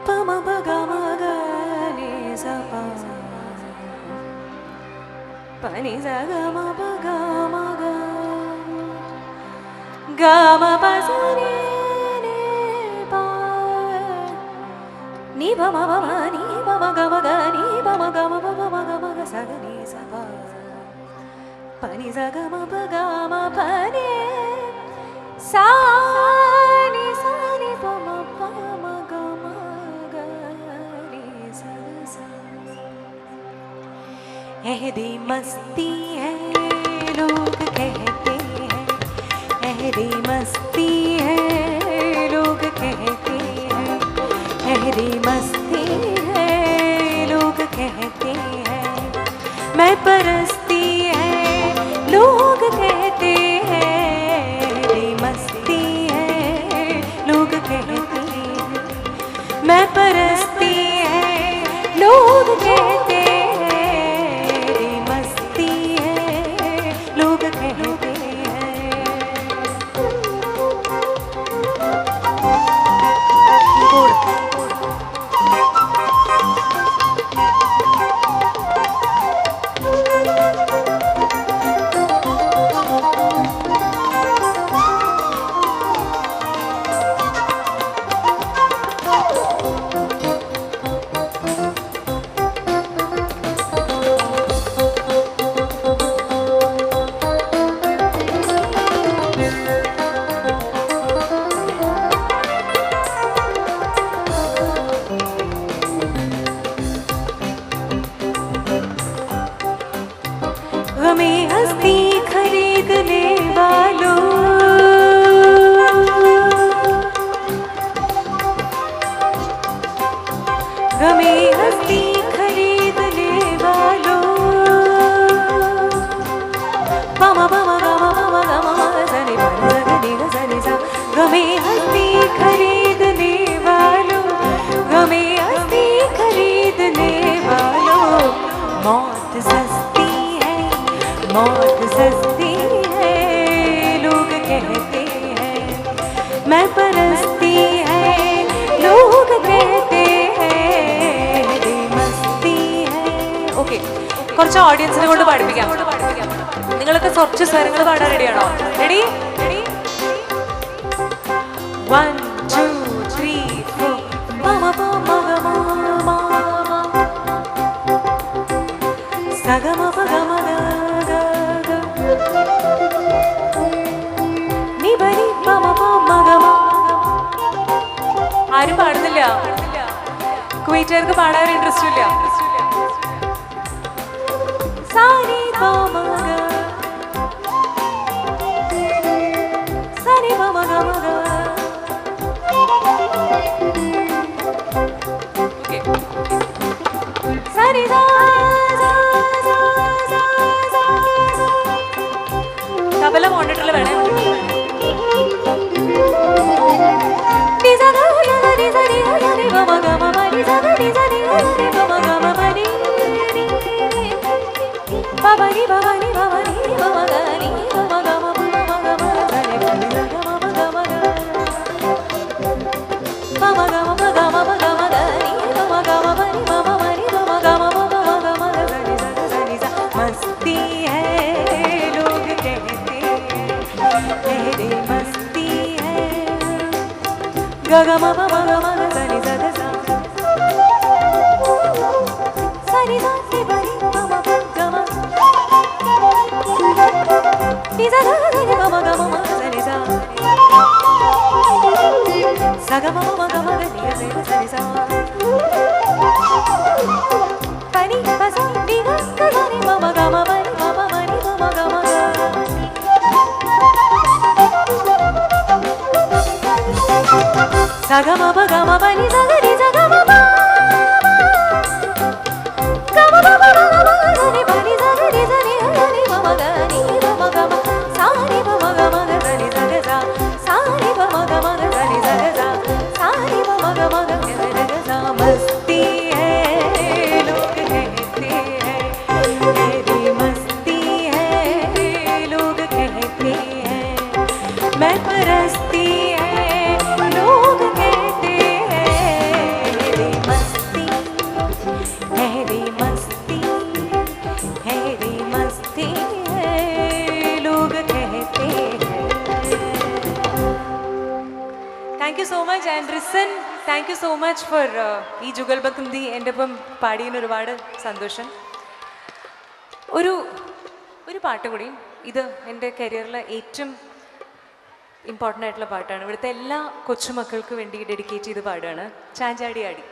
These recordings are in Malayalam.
pama paga maga ni sa pa pani sa ga ma paga maga ga ma pa sa ni pa ni pa ma pa ma ni pa ma ga ma ga ni pa ma ga ma pa pa ma ga ma ga sa ga ni sa pa pani sa ga ma paga ma pa ni sa ni sa ni pa ma pa ma ga ma ga ni sa sa ऐहदी मस्ती है लोग कहते हैं ऐहदी मस्ती है लोग कहते हैं ऐहदी मस्ती है लोग कहते हैं मैं परस्ती है लोग कहते हैं ऐहदी मस्ती है लोग कहते हैं मैं परस्ती है लोग कहते हैं हमें हस्ती खरीदने वालों हमें हस्ती खरीदने वालों पामा पामा गामा पामा गामा सनी पानी सनी सनी सा हमें हस्ती खरीदने वालों हमें हस्ती खरीदने वालों मौत सस्ती मौत सस्ती है लोग कहते हैं मैं परस्ती है लोग कहते हैं मस्ती है ഓക്കെ കുറച്ച് ഓഡിയൻസിനെ കൊണ്ട് പാടിപ്പിക്കാം നിങ്ങളൊക്കെ കുറച്ച് സ്വരങ്ങൾ പാടാൻ റെഡിയാണോ റെഡി 1 2 3 4 മമ പമ ഗമ മമ സഗമ പഗമ ആരും പാടുന്നില്ല കുവൈറ്റുകാർക്ക് പാടാൻ ഇൻട്രസ്റ്റ് ഇല്ല സാനി പമ ഗ സാനി പമ ഗ മ ഗ ഓക്കേ സാനി ദാ തബല മോണിറ്ററിൽ വേണേ मस्ती है लोग कहते हैं तेरी मस्ती है गा गा मा मा गा मा गा सा नि सा गा सा सा नि सा नि सा नि मा मा गा मा नि सा गा गा गा मा गा मा सा नि सा सा गा मा मा गा मा गा नि गा सा नि सा pa ni pa sa ni ga ga ni ma ma ga ma ma ni ma ma ma ni ma ma ga ma ga sa ga ma ba ga ma ba ni sa ga ni sa ga ma ba ga ma ba ba ba ba sa ni ba ni sa ga ni sa ni ga ni ma ma ga ni ma ma ga ma sa ni ba ma ga ma ga sa ni sa ga sa ni ba ma ga ma ga sa ni sa ga sa ni ba ma ga ma ga sa ni ga sa मस्ती है लोग कहते हैं तेरी मस्ती है लोग कहते हैं मैं परस्ती है लोग कहते हैं you so much. And resent, thank you so much for ഈ ജുഗൽബന്ദി എൻ്റെ ഒപ്പം പാടിയതിന് ഒരുപാട് സന്തോഷം. ഒരു ഒരു പാട്ട് കൂടി, ഇത് എൻ്റെ കരിയറിലെ ഏറ്റവും ഇമ്പോർട്ടൻ്റ് ആയിട്ടുള്ള പാട്ടാണ്. ഇവിടുത്തെ എല്ലാ കൊച്ചുമക്കൾക്ക് വേണ്ടി ഡെഡിക്കേറ്റ് ചെയ്ത് പാടുകയാണ്. ചാഞ്ചാടി ആടി.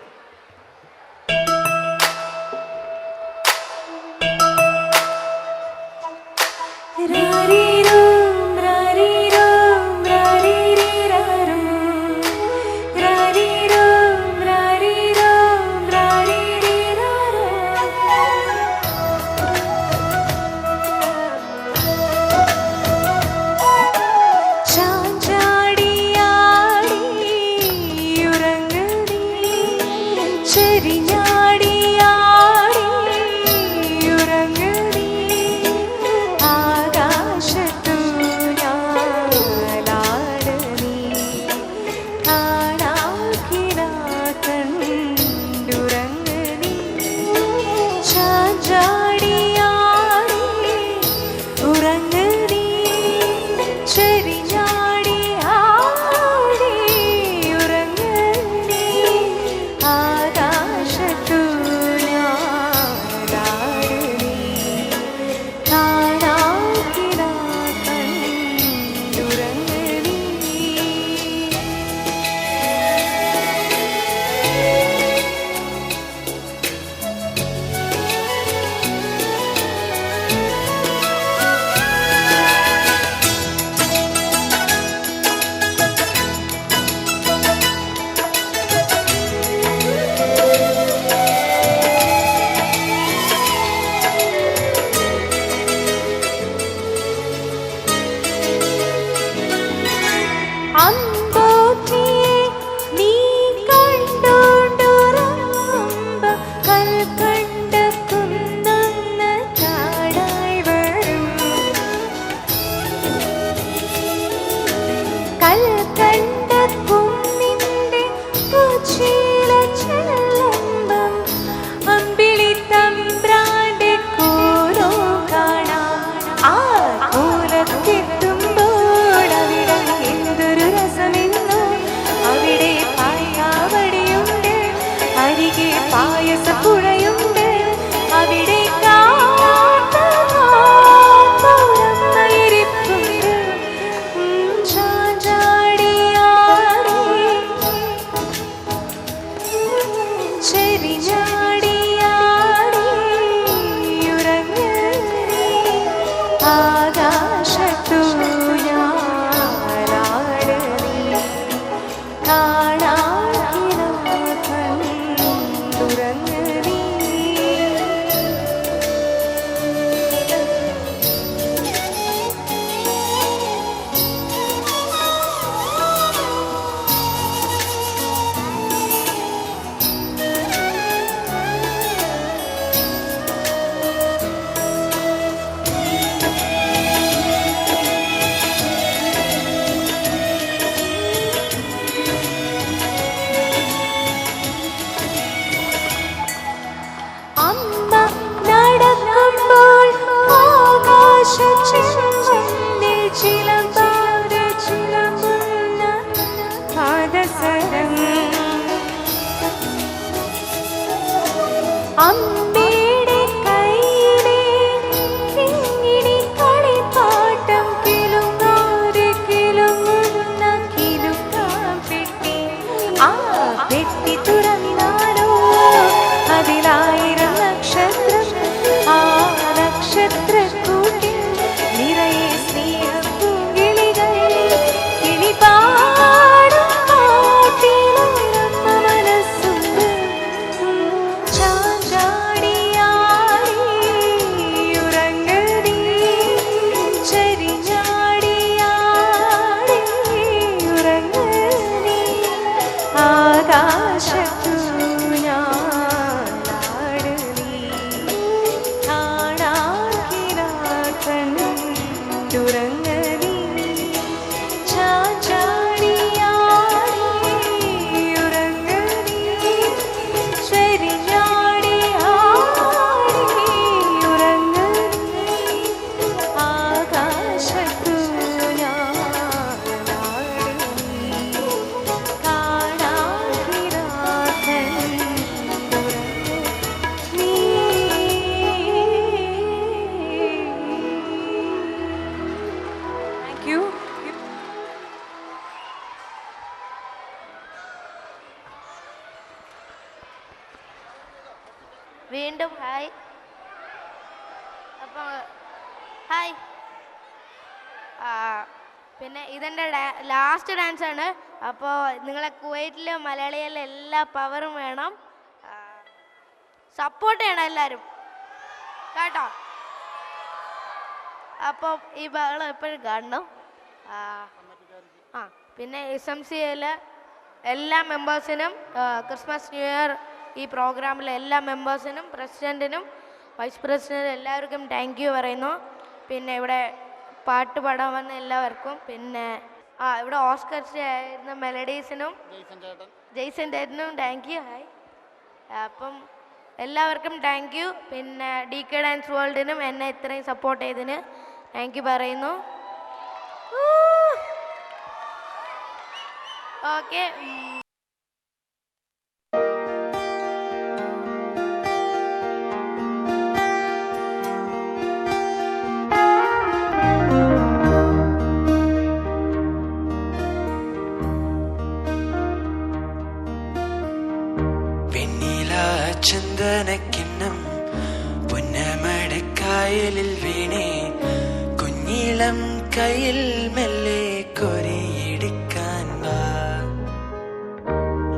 വീണ്ടും ഹായ്. അപ്പോൾ ഹായ്. പിന്നെ ഇതെൻ്റെ ലാസ്റ്റ് ഡാൻസാണ്. അപ്പോൾ നിങ്ങളെ കുവൈറ്റിലെ മലയാളികളിലെ എല്ലാ പവറും വേണം, സപ്പോർട്ട് ചെയ്യണം എല്ലാവരും കേട്ടോ. അപ്പോൾ ഈ ബഹളം എപ്പോഴും കാണണം. പിന്നെ SMCയിലെ എല്ലാ മെമ്പേഴ്സിനും, ക്രിസ്മസ് ന്യൂ ഇയർ ഈ പ്രോഗ്രാമിലെ എല്ലാ മെമ്പേഴ്സിനും, പ്രസിഡൻറ്റിനും വൈസ് പ്രസിഡൻറ്റിനും എല്ലാവർക്കും താങ്ക് യു പറയുന്നു. പിന്നെ ഇവിടെ പാട്ട് പാടാൻ വന്ന എല്ലാവർക്കും, പിന്നെ ഇവിടെ ഓസ്കർ ആയിരുന്ന മെലഡീസിനും ജെയ്സൺ ചേട്ടനും താങ്ക് യു. ഹായ്. അപ്പം എല്ലാവർക്കും താങ്ക് യു. പിന്നെ DK ഡാൻസ് വേൾഡിനും എന്നെ ഇത്രയും സപ്പോർട്ട് ചെയ്തതിന് താങ്ക് യു പറയുന്നു. ഓക്കെ. ചന്ദനക്കിണ്ണം പുന്നമടക്കായലിൽ വീണേ, കുഞ്ഞിളം കയ്യിൽ മെല്ലെ കൊരിയെടുക്കാൻ വാ.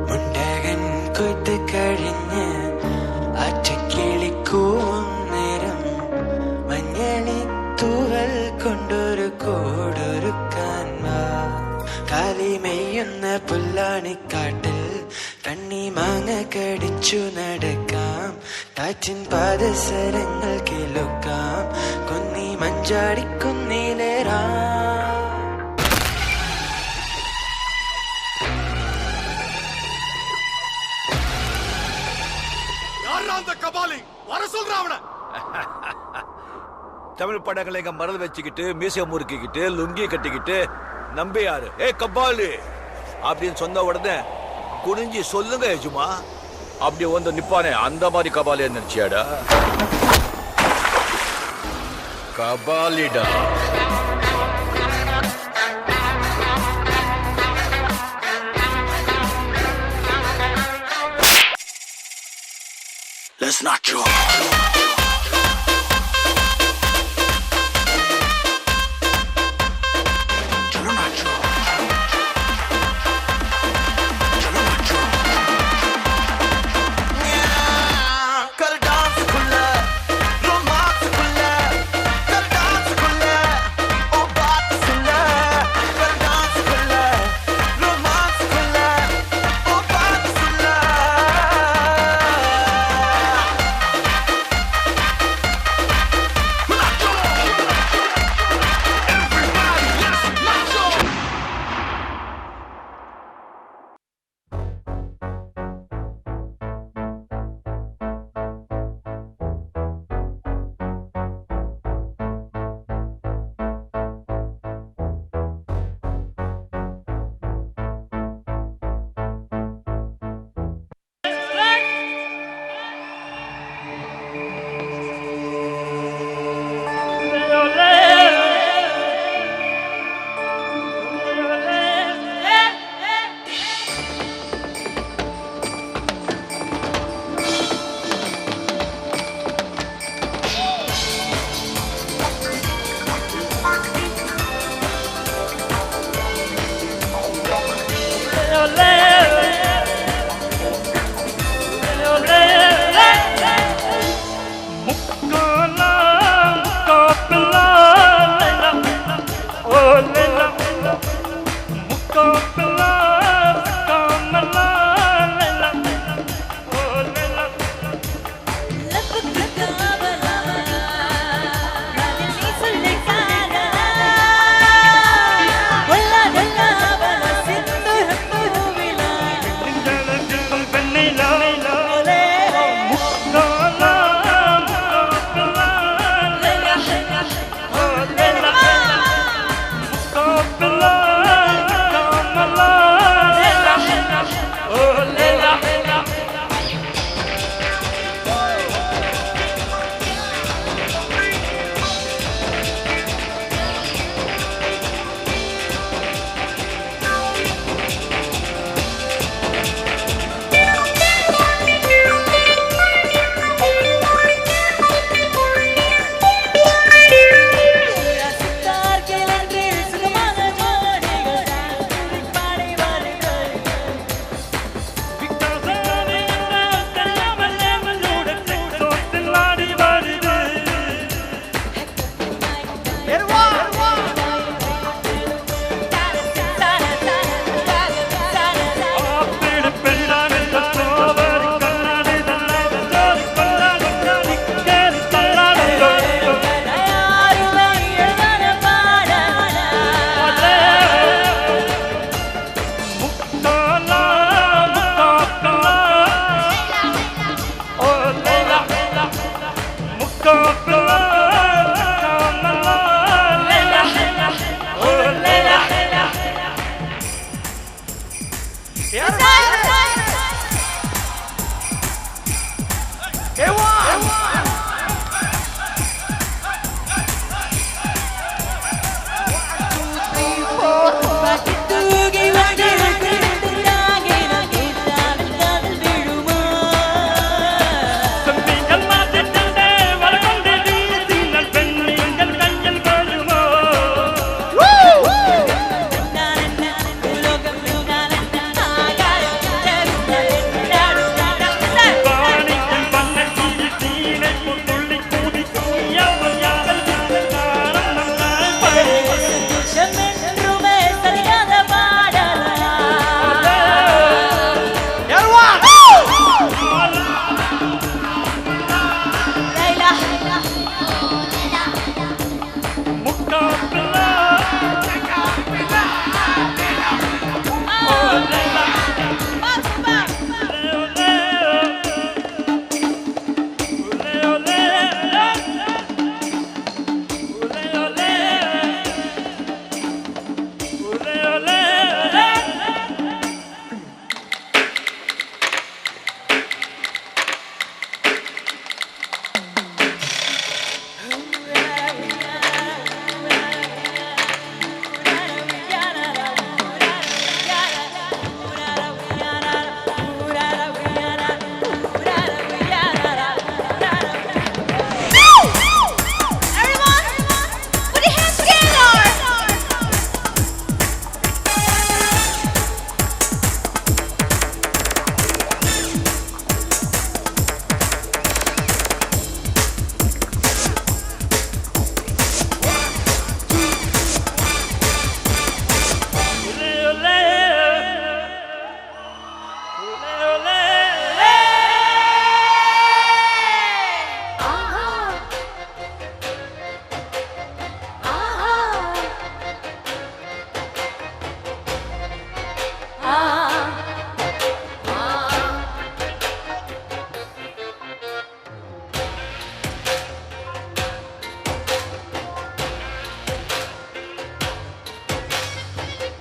മുണ്ടകൻ കൊയ്ത്ത് കഴിഞ്ഞ് അറ്റക്കിളിക്കൂവും നേരം, മഞ്ഞളി തൂവൽ കൊണ്ടൊരു കൂടൊരുക്കാൻ വാ. കാലിമെയ്യുന്ന പുല്ലാണിക്കാട്ടിൽ കണ്ണി മാങ്ങ കടിച്ചു നടക്കാം, കാറ്റിൻ പാദസരങ്ങൾ കേൾക്കാം, കുന്നി മഞ്ചാടിക്കുന്നിലേറാം. தமிழ் படங்களை மறந்து வச்சுக்கிட்டு மீசை முறுக்கிக்கிட்டு லுங்கி கட்டிக்கிட்டு நம்பியாரு ஏ கபாலி அப்படின்னு சொன்ன உடனே குனிஞ்சி சொல்லுங்க யஜுமா அப்படி வந்து நிப்பானே, அந்த மாதிரி கபாலியா நினைச்சியாடா? கபாலிடா. Let's not joke.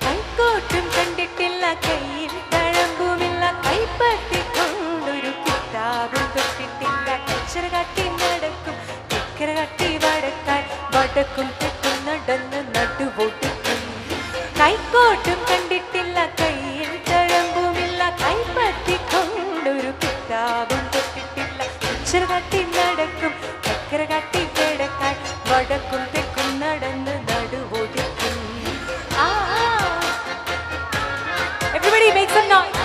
കൈക്കോട്ടും കണ്ടിട്ടില്ല കയ്യിൽ തഴമ്പുമില്ല കൈപ്പറ്റിക്കൊണ്ടൊരു കിതാബും തൊട്ടിട്ടില്ല കച്ചറ കാട്ടി നടക്കും ചക്കര കാട്ടി വടക്കാൻ വടക്കും തെക്കും നടന്ന് നടുവൊടുക്കും കൈക്കോട്ടും കണ്ടിട്ടില്ല കയ്യിൽ തഴമ്പുമില്ല കൈപ്പറ്റിക്കൊണ്ടൊരു കിതാബും തൊട്ടിട്ടില്ല കച്ചറ കാട്ടി നടക്കും ചക്കര കാട്ടി വടക്കാൻ വടക്കും തെക്കും നടന്ന് നടുവൊടുക്കും. Everybody make some noise.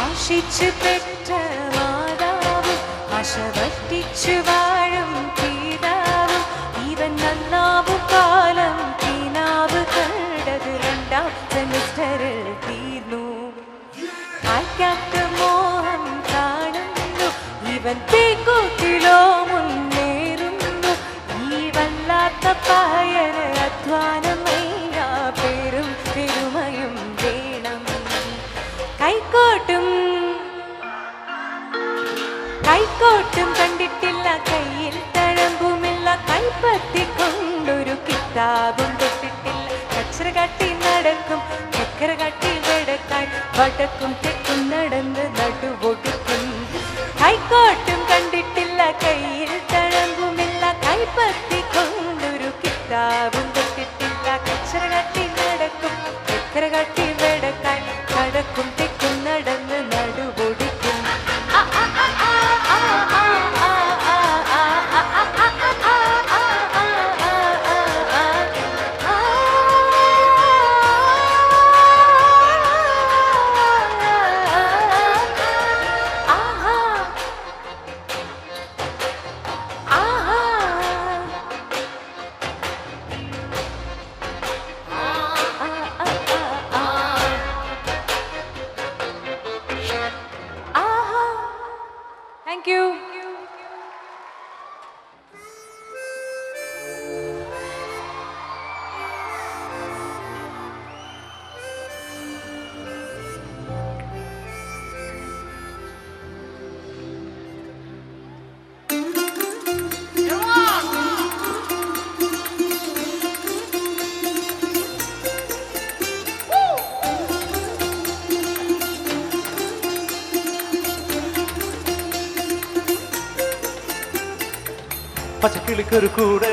ആശിച്ചു പെറ്റ മാതാവും ആശ വറ്റിച്ചു വാഴും പിതാവും ഇവൻ നന്നാവും കാലം തീനാവ് കണ്ടത് രണ്ടാം സെമിസ്റ്ററിൽ തീർന്നു ആക്കാത്ത മോഹം കാണുന്നു ഇവൻ തീക്കൂട്ടിലോ മുന്നേറുന്നു ഈ വല്ലാത്ത പായന് അധ്വാനമയ്യ പേരും പെരുമയും വേണം കൈക്കോട്ടും കൈക്കോട്ടും കണ്ടിട്ടില്ല കയ്യിൽ തഴമ്പുമില്ല കൈപ്പത്തിക്കൊണ്ടൊരു കിതാബും തൊട്ടിട്ടില്ല കച്ചറ കാട്ടി നടക്കും ചക്കര കാട്ടി വെടക്കാൻ വടക്കും തെക്കും നടന്ന് നടുവൊടുക്കും കൈക്കോട്ടും കണ്ടിട്ടില്ല കയ്യിൽ തഴമ്പുമില്ല കൈപ്പത്തിക്കൊണ്ടൊരു കിതാബും തൊട്ടിട്ടില്ല കച്ചറ കാട്ടി നടക്കും ചക്കര കാട്ടി വെടക്കാൻ വടക്കും തെക്കും നടന്ന് നടുവൊടുക്കും. Thank you. പച്ചക്കിളിക്കൊരു കൂട്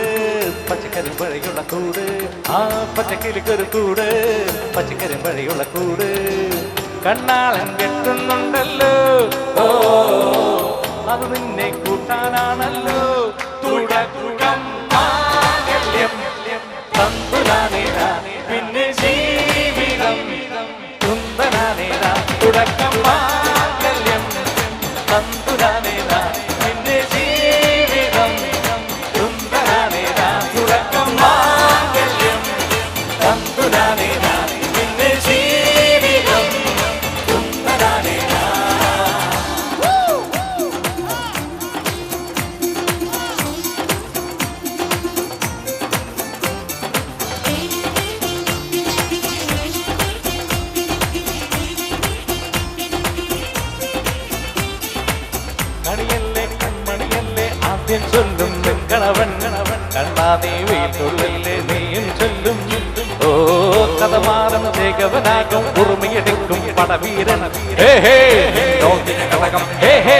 പച്ചക്കരിമ്പഴയുള്ള കൂട് ആ പച്ചക്കിളിക്കൊരു കൂട് പച്ചക്കരിമ്പഴയുള്ള കൂട് കണ്ണാളൻ കെട്ടുന്നുണ്ടല്ലോ ഓ അത് നിന്നെ കൂട്ടാനാണല്ലോ തുടക്കം മാംഗല്യം തമ്പുരാനേരാ പിന്നെ ജീവിതം തുമ്പനാനേരാ തുടക്കം മാംഗല്യം തമ്പുരാനേരാ പിന്നെ ജീവിതം തുമ്പനാനേരാ തുടക്കം മാംഗല്യം തമ്പുരാനേരാ പിന്നെ ജീവിതം തുമ്പനാനേരാ. കണിയല്ലേ കൺമണിയല്ലേ ആദ്യം ചൊല്ലും കണവൻ കണ്ണാ നീ വീട്ടുള്ളല്ലേ നീയും ചൊല്ലും ഓ കഥ മാറുന്ന ചേകവനാകും ഉറുമിയെടുക്കും പടവീരൻ ഹേ ഹേ കളകം ഹേ ഹേ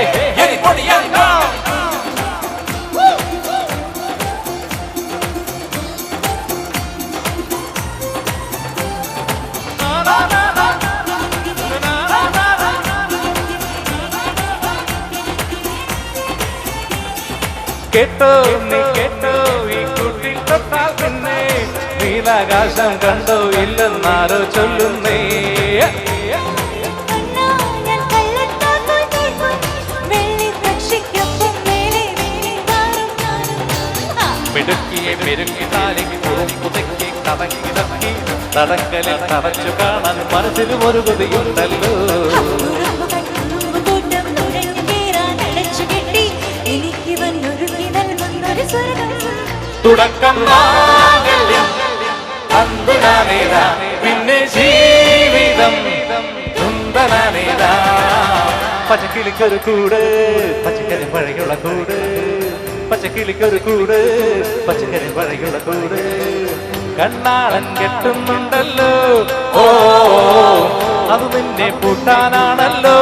കേട്ടോ ഈ കുട്ടിൽ തൊട്ടാൽ പിന്നെ നീലാകാശം കണ്ടോ ഇല്ലെന്നാരോ ചൊല്ലുന്നേ. മെരുക്കി താലിക്ക് പുതുക്കി കടക്കി തടക്കലിൽ തടച്ചു കാണാൻ മനസ്സിലും ഒരു കൊതിയുണ്ടല്ലോ. തുടക്കം മാംഗല്യം തന്തുനാനേതാ പിന്നെ ജീവിതം സുന്ദരനേതാ. പച്ചക്കിളിക്കൊരു കൂട് പച്ചക്കറി പഴയുള്ള കൂട് പച്ചക്കിളിക്കൊരു കൂട് പച്ചക്കറി പഴയുള്ള കൂട് കണ്ണാളൻ കെട്ടുന്നുണ്ടല്ലോ. ഓ അത് നിന്നെ പൂട്ടാനാണല്ലോ.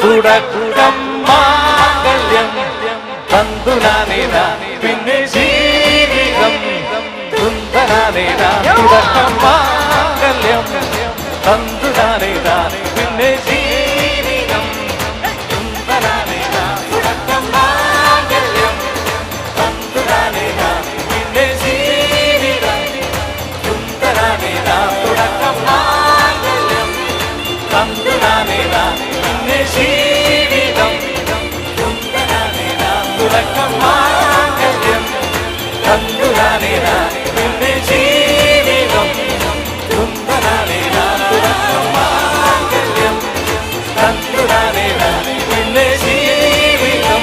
തുടക്കം മാംഗല്യം തന്തുനാനേതാ പിന്നെ ജീവിതം സുന്ദരനേതാ. തുടക്കം മാംഗല്യം തന്തുനാനേതാ പിന്നെ ജീവിതം സുന്ദരനേതാ. തുടക്കം മാംഗല്യം തന്തുനാനേതാ പിന്നെ ജീവിതം സുന്ദരനേതാ. തുടക്കം മാംഗല്യം തന്തുനാനേതാ പിന്നെ ജീവിതം സുന്ദരനേതാ. തുടക്കം മാംഗല്യം തന്തുനാനേതാ പിന്നെ ജീവിതം സുന്ദരനേതാ. തുടക്കം മാംഗല്യം തന്തുനാനേതാ പിന്നെ ജീവിതം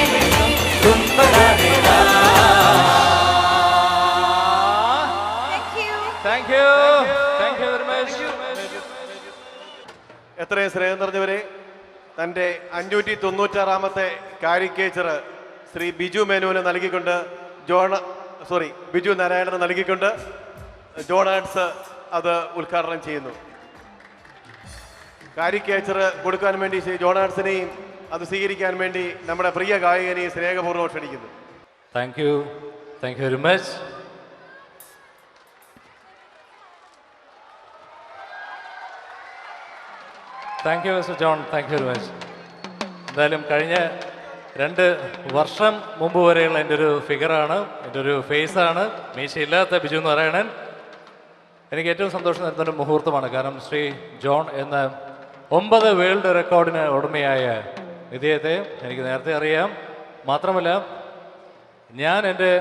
സുന്ദരനേതാ. Thank you very much. എത്രയും സ്നേഹം നിറഞ്ഞവരെ, തൻ്റെ 596-ാമത്തെ കാരിക്കേച്ചർ ശ്രീ ബിജു മേനോന് നൽകിക്കൊണ്ട് ബിജു നാരായണന് നൽകിക്കൊണ്ട് ജോൺ ആർട്സ് അത് ഉദ്ഘാടനം ചെയ്യുന്നു. കാരിക്കേച്ചർ കൊടുക്കാൻ വേണ്ടി ശ്രീ ജോൺ ആർട്സിനെയും അത് സ്വീകരിക്കാൻ വേണ്ടി നമ്മുടെ പ്രിയ ഗായകനെയും സ്നേഹപൂർവ്വം ക്ഷണിക്കുന്നു. Thank you very much. Thank you mister John, thank you very much. എന്തായാലും കഴിഞ്ഞ 2 വർഷം മുമ്പ് വരെയുള്ള എൻ്റെ ഒരു ഫിഗറാണ്, എൻ്റെ ഒരു ഫേസാണ് മീശയില്ലാത്ത ബിജു നാരായണൻ. എനിക്ക് ഏറ്റവും സന്തോഷം നൽകുന്നൊരു മുഹൂർത്തമാണ്. കാരണം ശ്രീ ജോൺ എന്ന 9 വേൾഡ് റെക്കോർഡിന് ഉടമയായ ഇദ്ദേഹത്തെ എനിക്ക് നേരത്തെ അറിയാം. മാത്രമല്ല ഞാൻ എൻ്റെ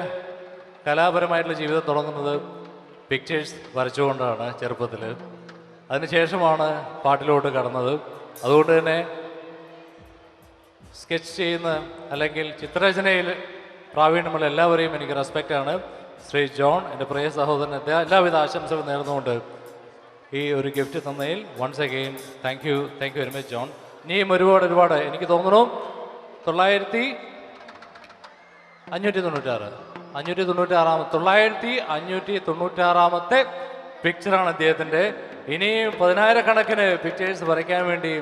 കലാപരമായിട്ടുള്ള ജീവിതം തുടങ്ങുന്നത് പിക്ചേഴ്സ് വരച്ചുകൊണ്ടാണ് ചെറുപ്പത്തിൽ. അതിനുശേഷമാണ് പാട്ടിലോട്ട് കടന്നത്. അതുകൊണ്ട് തന്നെ സ്കെച്ച് ചെയ്യുന്ന അല്ലെങ്കിൽ ചിത്രരചനയിൽ പ്രാവീണ്യമുള്ള എല്ലാവരെയും എനിക്ക് റെസ്പെക്റ്റാണ്. ശ്രീ ജോൺ എൻ്റെ പ്രിയ സഹോദരൻ, എല്ലാവിധ ആശംസകളും നേർന്നുകൊണ്ട് ഈ ഒരു ഗിഫ്റ്റ് തന്നതിൽ once again thank you very much John. ഇനിയും ഒരുപാട് എനിക്ക് തോന്നുന്നു 9596ാമത്തെ പിക്ചറാണ് അദ്ദേഹത്തിൻ്റെ. ഇനിയും 10,000-കണക്കിന് പിക്ചേഴ്സ് വരയ്ക്കാൻ വേണ്ടി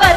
Bye.